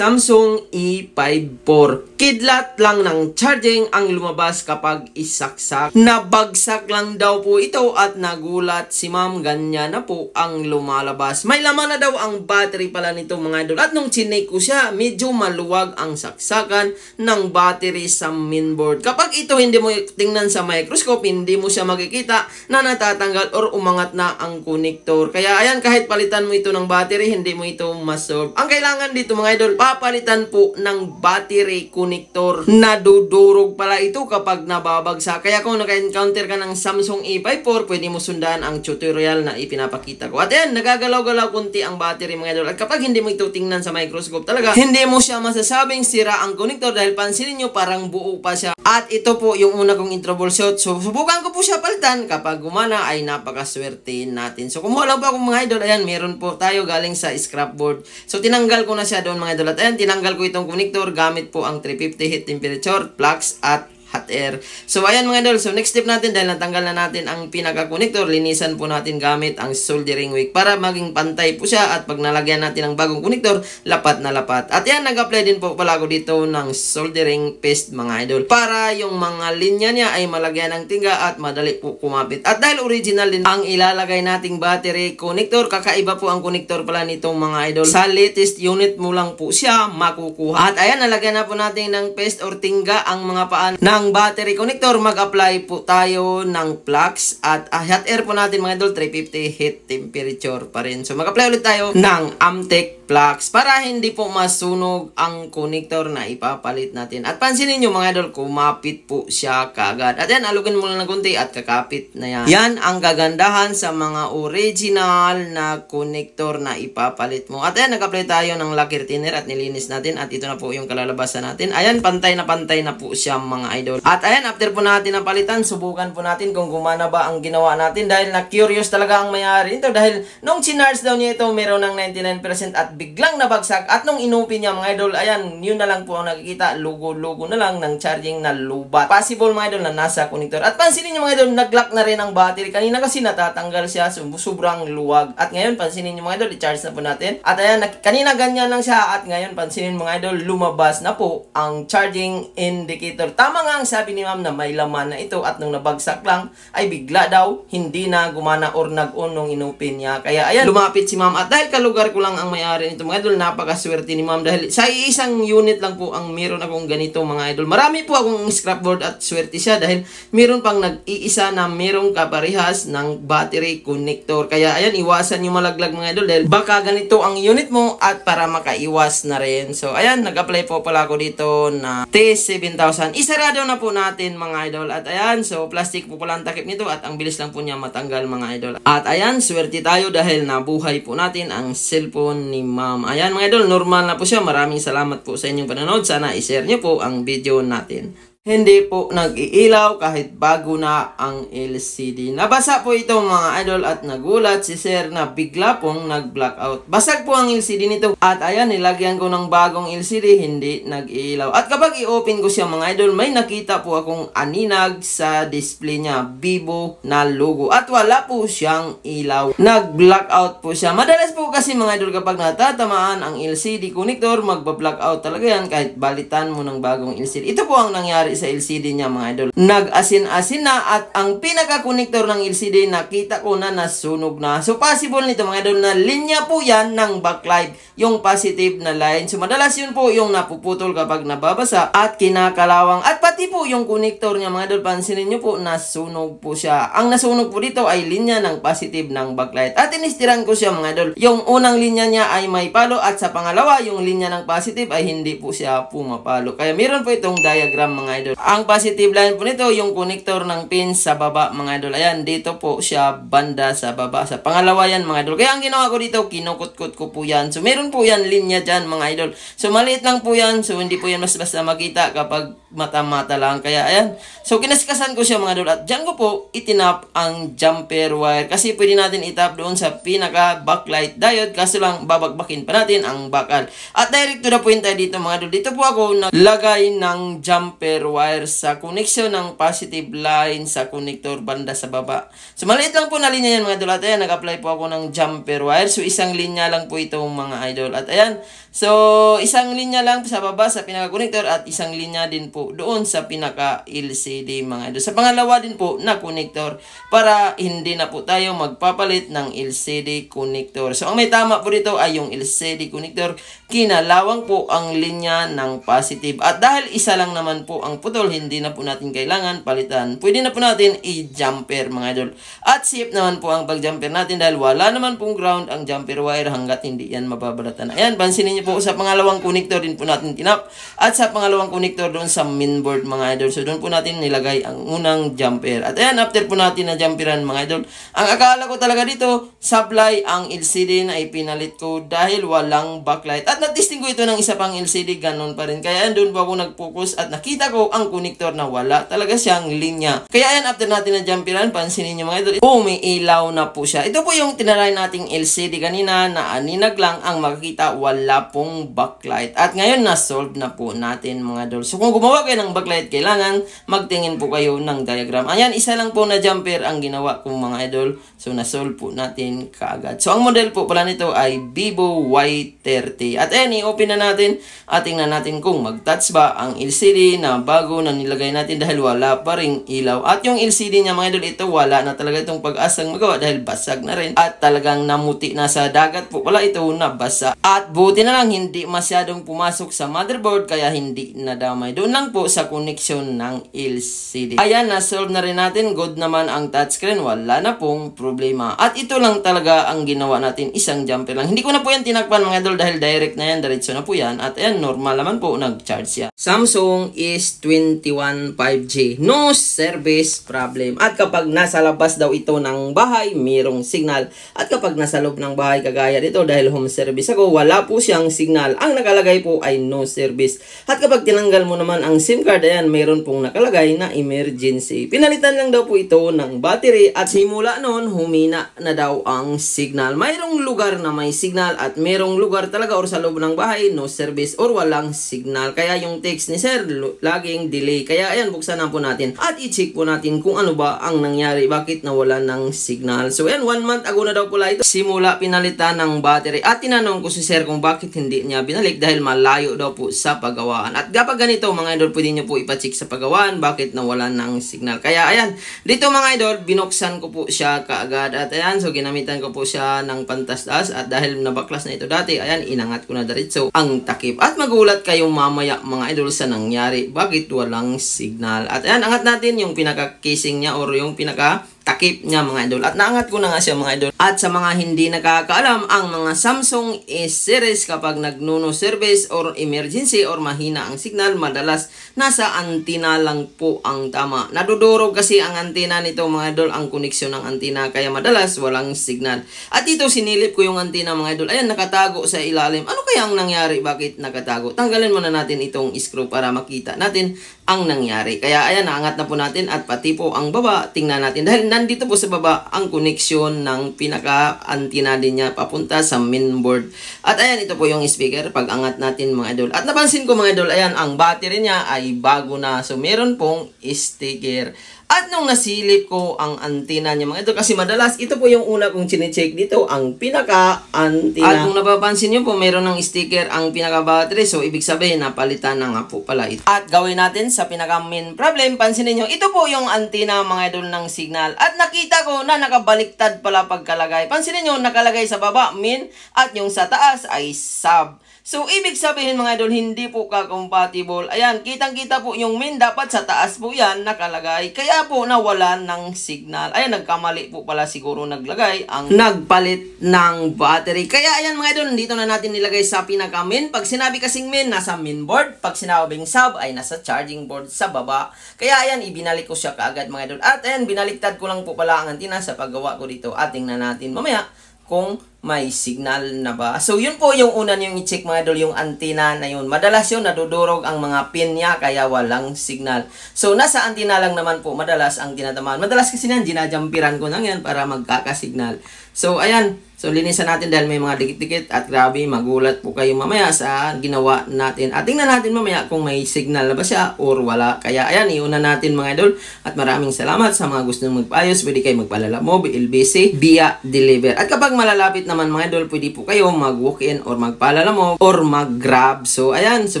Samsung E5-4. Kidlat lang ng charging ang lumabas kapag isaksak. Nabagsak lang daw po ito at nagulat si ma'am, ganyan na po ang lumalabas. May laman na daw ang battery pala nito mga idol. At nung chinek ko siya, medyo maluwag ang saksakan ng battery sa mainboard. Kapag ito hindi mo tingnan sa microscope, hindi mo siya makikita na natatanggal or umangat na ang connector. Kaya ayan, kahit palitan mo ito ng battery, hindi mo ito masolve. Ang kailangan dito mga idol, papalitan po ng battery connector. Nadudurog pala ito kapag nababagsak. Kaya kung naka-encounter ka ng Samsung E5-4, pwede mo sundan ang tutorial na ipinapakita ko. At ayan, nagagalaw-galaw kunti ang battery mga idol. At kapag hindi mo ito tingnan sa microscope talaga, hindi mo siya masasabing sira ang connector dahil pansinin nyo parang buo pa siya. At ito po yung una kong troubleshoot. So, subukan ko po siya palitan. Kapag gumana ay napakaswerte natin. So, kumuha lang po akong mga idol. Ayan, meron po tayo galing sa scrapboard. So, tinanggal ko na siya doon mga idol. At ayan, tinanggal ko itong connector gamit po ang 350 heat temperature, flux at hot air. So, ayan mga idol. So, next step natin dahil natanggal na natin ang pinaka-connector, linisan po natin gamit ang soldering wick para maging pantay po siya at pag nalagyan natin ng bagong connector, lapat na lapat. At yan, nag-apply din po pala ako dito ng soldering paste mga idol para yung mga linya niya ay malagyan ng tingga at madali po kumapit. At dahil original din ang ilalagay nating battery connector, kakaiba po ang connector pala nitong mga idol. Sa latest unit mo lang po siya makukuha. At ayan, nalagyan na po natin ng paste or tingga ang mga paan ng battery connector. Mag-apply po tayo ng flux at hot air po natin mga idol, 350 heat temperature pa rin. So mag-apply ulit tayo ng Amtech flux para hindi po masunog ang connector na ipapalit natin. At pansinin nyo mga idol, kumapit po siya kaagad. At yan, alugin mo lang ng konti at kakapit na yan. Yan ang kagandahan sa mga original na connector na ipapalit mo. At yan, nag-apply tayo ng lacquer thinner at nilinis natin at ito na po yung kalalabasan natin. Ayan, pantay na po siya mga idol. At ayan, after po natin ang palitan, subukan po natin kung gumana ba ang ginawa natin dahil na-curious talaga ang mayari nito dahil nung chinarge daw niya ito, meron ng 99% at biglang nabagsak at nung inupin niya mga idol, ayan, yun na lang po ang nakikita, logo-logo na lang ng charging na lubat. Possible mga idol na nasa connector. At pansinin niyo mga idol, nag-lock na rin ang battery. Kanina kasi natatanggal siya, sobrang luwag. At ngayon, pansinin niyo mga idol, i-charge na po natin. At ayan, kanina ganyan lang siya at ngayon, pansinin mga idol, lumabas na po ang charging indicator. Tama nga ang sabi ni ma'am na may laman na ito at nung nabagsak lang ay bigla daw hindi na gumana or nag-on nung inupin niya. Kaya ayan, lumapit si ma'am at dahil kalugar ko lang ang may-ari nito mga idol, napakaswerte ni ma'am dahil sa isang unit lang po ang meron akong ganito mga idol. Marami po akong scrapboard at swerte siya dahil meron pang nag-iisa na merong kaparehas ng battery connector. Kaya ayan, iwasan yung malaglag mga idol dahil baka ganito ang unit mo at para makaiwas na rin. So ayan, nag-apply po pala ako dito na T7000. Isarado na po natin mga idol. At ayan, so plastic po pala ang takip nito at ang bilis lang po niya matanggal mga idol. At ayan, swerte tayo dahil nabuhay po natin ang cellphone ni ma'am. Ayan mga idol, normal na po siya. Maraming salamat po sa inyong panonood. Sana i-share niyo po ang video natin. Hindi po nag-iilaw kahit bago na ang LCD. Nabasa po ito mga idol at nagulat si sir na bigla pong nag-blackout. Basag po ang LCD nito at ayan, nilagyan ko ng bagong LCD, hindi nag-iilaw. At kapag i-open ko siya mga idol, may nakita po akong aninag sa display niya, Vivo na logo. At wala po siyang ilaw. Nag-blackout po siya. Madalas po kasi mga idol kapag natatamaan ang LCD connector, magba-blackout talaga yan kahit balitan mo ng bagong LCD. Ito po ang nangyari sa LCD niya mga idol. Nag-asin-asin na at ang pinaka-connector ng LCD nakita ko na nasunog na. So possible nito mga idol na linya po yan ng backlight, yung positive na line. So madalas yun po yung napuputol kapag nababasa at kinakalawang. At pati po yung connector niya mga idol, pansinin nyo po, nasunog po siya. Ang nasunog po dito ay linya ng positive ng backlight. At inistiran ko siya mga idol. Yung unang linya niya ay may palo at sa pangalawa, yung linya ng positive ay hindi po siya pumapalo. Kaya meron po itong diagram mga idol. Ang positive line po nito, yung connector ng pin sa baba mga idol. Ayan, dito po siya banda sa baba. Sa pangalawa yan mga idol. Kaya ang ginawa ko dito, kinukut-kut ko po yan. So meron po yan linya dyan mga idol. So maliit lang po yan. So hindi po yan basta makita kapag mata-mata lang. Kaya ayan. So kinaskasan ko siya mga idol. At dyan ko po itinap ang jumper wire. Kasi pwede natin itap doon sa pinaka backlight diode. Kaso lang babagbakin pa natin ang bakal. At direct to the point tayo dito mga idol. Dito po ako naglagay ng jumper wire sa connection ng positive line sa connector banda sa baba. So maliit lang po na linya yan mga idol. At ayan, nag-apply po ako ng jumper wire. So isang linya lang po itong mga idol. At ayan, so isang linya lang sa baba sa pinaka-connector at isang linya din po doon sa pinaka-LCD mga idol. Sa pangalawa din po na connector para hindi na po tayo magpapalit ng LCD connector. So ang may tama po dito ay yung LCD connector. Kinalawang po ang linya ng positive. At dahil isa lang naman po ang putol, hindi na po natin kailangan palitan. Pwede na po natin i-jumper mga idol. At safe naman po ang pag-jumper natin dahil wala naman pong ground ang jumper wire hanggat hindi yan mababalatan. Ayan, pansinin niyo po sa pangalawang connector din po natin tinap. At sa pangalawang connector doon sa mainboard mga idol. So doon po natin nilagay ang unang jumper. At ayan, after po natin na jumperan mga idol, ang akala ko talaga dito, supply ang LCD na ipinalit ko dahil walang backlight. At na-testing ko ito ng isa pang LCD, ganun pa rin. Kaya doon po ako nag-focus at nakita ko ang connector na wala talaga siyang linya. Kaya ayan, after natin na jumperan, pansinin nyo mga idol, may ilaw na po siya. Ito po yung tinaray nating LCD kanina na aninag lang ang makikita, wala pong backlight. At ngayon, na-solve na po natin mga idol. So kung gumawa kayo ng backlight, kailangan magtingin po kayo ng diagram. Ayan, isa lang po na jumper ang ginawa kong mga idol. So na-solve po natin kaagad. So ang model po pala nito ay Vivo Y30. At ayan, i-open na natin at tingnan natin kung mag-touch ba ang LCD na bago na nilagay natin dahil wala pa ring ilaw. At yung LCD niya mga idol, ito wala na talaga itong pag-asang magawa dahil basag na rin. At talagang namuti na sa dagat po pala ito na basa. At buti na lang hindi masyadong pumasok sa motherboard kaya hindi nadamay. Doon lang po sa connection ng LCD. Ayan, na-solve na rin natin. Good naman ang touchscreen. Wala na pong problema. At ito lang talaga ang ginawa natin. Isang jumper lang. Hindi ko na po yan tinakpan mga idol dahil direct na yan. Diretso na po yan. At ayan, normal naman po nag-charge siya. Samsung S21 5G. No service problem. At kapag nasa labas daw ito ng bahay, mayroong signal. At kapag nasa loob ng bahay, kagaya dito dahil home service ako, wala po siyang signal. Ang nakalagay po ay no service. At kapag tinanggal mo naman ang SIM card, ayan, mayroon pong nakalagay na emergency. Pinalitan lang daw po ito ng battery at simula noon, humina na daw ang signal. Mayroong lugar na may signal at mayroong lugar talaga or sa loob ng bahay, no service or walang signal. Kaya yung text ni sir, laging delay. Kaya ayan, buksan na po natin at i-check po natin kung ano ba ang nangyari. Bakit nawala ng signal? So ayan, 1 month ago na daw pala ito. Simula pinalitan ng battery at tinanong ko si sir kung bakit hindi niya binalik dahil malayo daw po sa paggawaan. At kapag ganito mga idol, pwede nyo po ipacheck sa paggawaan bakit nawala ng signal. Kaya ayan, dito mga idol, binuksan ko po siya kaagad. At ayan, so ginamitan ko po siya ng pantastas at dahil nabaklas na ito dati, ayan, inangat ko na diretso ang takip. At magulat kayong mamaya mga idol sa nangyari. Bakit walang signal? At ayan, angat natin yung pinaka-casing niya or yung pinaka-takip niya mga idol. At naangat ko na nga siya mga idol. At sa mga hindi nakakaalam, ang mga Samsung S-series kapag nagnuno service or emergency or mahina ang signal, madalas nasa antenna lang po ang tama. Nadudurog kasi ang antenna nito mga idol, ang koneksyon ng antenna, kaya madalas walang signal. At dito sinilip ko yung antenna mga idol. Ayan, nakatago sa ilalim. Ano kaya ang nangyari? Bakit nakatago? Tanggalin muna natin itong screw para makita natin ang nangyari. Kaya ayan, naangat na po natin at pati po ang baba, tingnan natin. Dahil nandito po sa baba ang koneksyon ng pinaka-antenna din niya papunta sa mainboard. At ayan, ito po yung speaker pag angat natin mga idol. At napansin ko mga idol, ayan, ang battery niya ay bago na. So meron pong sticker. At nung nasilip ko ang antenna niya mga idol, kasi madalas ito po yung una kong chinecheck dito, ang pinaka-antenna. At kung napapansin nyo po, meron ng sticker ang pinaka-battery. So ibig sabihin, napalitan na nga po pala ito. At gawin natin sa pinaka-main problem, pansinin nyo, ito po yung antenna mga idol ng signal. At nakita ko na nakabaliktad pala pagkalagay. Pansinin nyo, nakalagay sa baba, min, at yung sa taas ay sub. So, ibig sabihin mga idol, hindi po ka-compatible. Ayan, kitang-kita po yung min, dapat sa taas po yan nakalagay. Kaya po nawalan ng signal. Ayan, nagkamali po pala siguro naglagay ang nagpalit ng battery. Kaya ayan mga idol, dito na natin nilagay sa pinaka-min. Pag sinabi kasing min, nasa mainboard. Pag sinabing sub, ay nasa charging board sa baba. Kaya ayan, ibinalik ko siya kaagad mga idol. At ayan, binaliktad ko lang po pala ang antenna sa paggawa ko dito. At tingnan natin mamaya kung may signal na ba. So yun po yung una niyong i-check mga idol, yung antenna na yun. Madalas yun nadudurog ang mga pin niya kaya walang signal. So nasa antenna lang naman po madalas ang tinatamaan. Madalas kasi yan, ginajampiran ko lang yan para magkakasignal. So ayan, so linisan natin dahil may mga dikit-dikit at grabe, magulat po kayo mamaya sa ginawa natin. At tingnan natin mamaya kung may signal na ba siya or wala. Kaya ayan, iuna natin mga idol. At maraming salamat sa mga gusto nang magpaayos. Pwede kayo magpalalamob, LBC, via deliver. At kapag malalapit naman mga idol, pwede po kayo mag-walk-in or magpalalamob or mag-grab. So ayan, so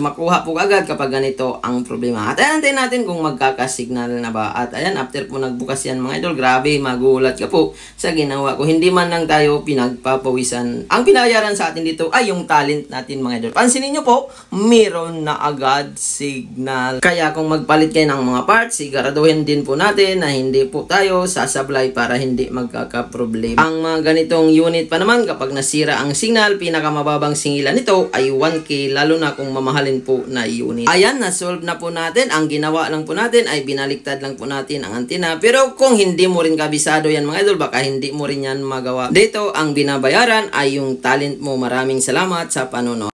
makuha po agad kapag ganito ang problema. At ayan, tayo natin kung magkakasignal na ba. At ayan, after po nagbukas yan mga idol, grabe, magulat ka po sa ginawa ko. Hindi man lang tayo pinagpapawisan. Ang pinayaran sa atin dito ay yung talent natin mga idol. Pansinin nyo po, meron na agad signal. Kaya kung magpalit kayo ng mga parts, siguraduhin din po natin na hindi po tayo sasablay para hindi magkakaproblema. Ang mga ganitong unit pa naman, kapag nasira ang signal, pinakamababang singilan nito ay 1K, lalo na kung mamahalin po na unit. Ayan, na-solve na po natin. Ang ginawa lang po natin ay binaliktad lang po natin ang antena. Pero kung hindi mo rin kabisado yan mga idol, baka hindi mo rin yan magawa. Dito, ang binabayaran ay yung talent mo. Maraming salamat sa panonood.